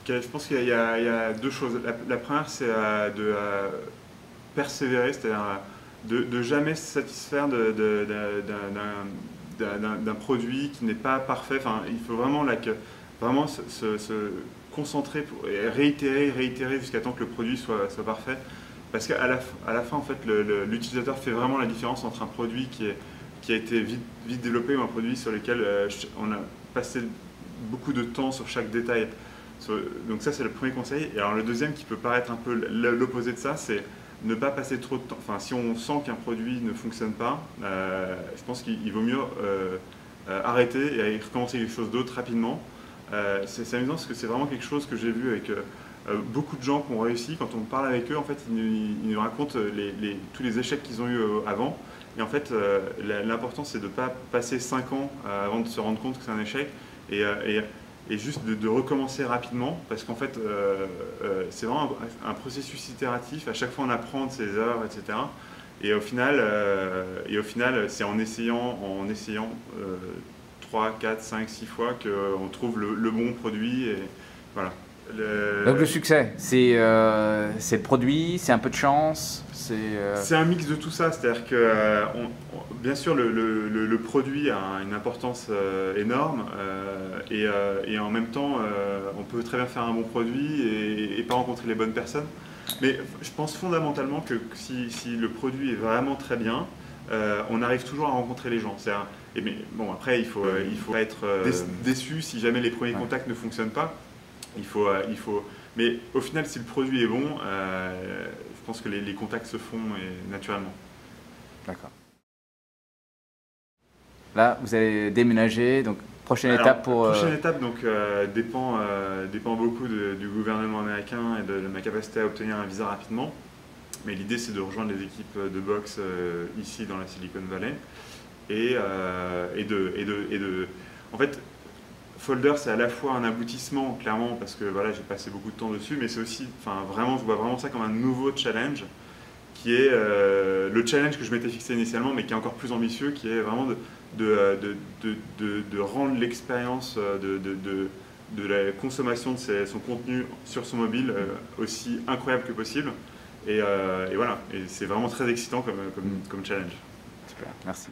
Je pense qu'il y a deux choses. La première, c'est de persévérer, c'est-à-dire de jamais se satisfaire d'un produit qui n'est pas parfait. Enfin, il faut vraiment, vraiment se concentrer et réitérer jusqu'à temps que le produit soit parfait. Parce qu'à à la fin, en fait, l'utilisateur fait vraiment la différence entre un produit qui a été vite développé ou un produit sur lequel on a passé beaucoup de temps sur chaque détail. Donc ça, c'est le premier conseil. Et alors le deuxième, qui peut paraître un peu l'opposé de ça, c'est ne pas passer trop de temps. Enfin, si on sent qu'un produit ne fonctionne pas, je pense qu'il vaut mieux arrêter et recommencer quelque chose d'autre rapidement. C'est amusant parce que c'est vraiment quelque chose que j'ai vu avec beaucoup de gens qui ont réussi. Quand on parle avec eux, en fait, ils nous racontent tous les échecs qu'ils ont eu avant. Et en fait, l'important, c'est de ne pas passer 5 ans avant de se rendre compte que c'est un échec et juste de recommencer rapidement, parce qu'en fait, c'est vraiment un processus itératif. À chaque fois, on apprend de ses erreurs, etc. Et au final, c'est en essayant 3, 4, 5, 6 fois qu'on trouve le bon produit. Et voilà. Donc le succès, c'est le produit, c'est un peu de chance, c'est un mix de tout ça, c'est-à-dire que bien sûr le produit a une importance énorme et en même temps on peut très bien faire un bon produit et pas rencontrer les bonnes personnes. Mais je pense fondamentalement que si le produit est vraiment très bien, on arrive toujours à rencontrer les gens. Mais bon, après il faut pas être déçu si jamais les premiers contacts ne fonctionnent pas. Mais au final, si le produit est bon, je pense que les contacts se font naturellement. D'accord. Là, vous allez déménager, donc prochaine Alors, étape pour... prochaine étape donc, dépend beaucoup du gouvernement américain et de ma capacité à obtenir un visa rapidement. Mais l'idée, c'est de rejoindre les équipes de boxe ici dans la Silicon Valley. En fait, Folder, c'est à la fois un aboutissement, clairement, parce que voilà, j'ai passé beaucoup de temps dessus, mais c'est aussi, enfin, vraiment, je vois vraiment ça comme un nouveau challenge, qui est le challenge que je m'étais fixé initialement, mais qui est encore plus ambitieux, qui est vraiment de rendre l'expérience de la consommation de son contenu sur son mobile aussi incroyable que possible. Et voilà, et c'est vraiment très excitant comme challenge. Super, merci.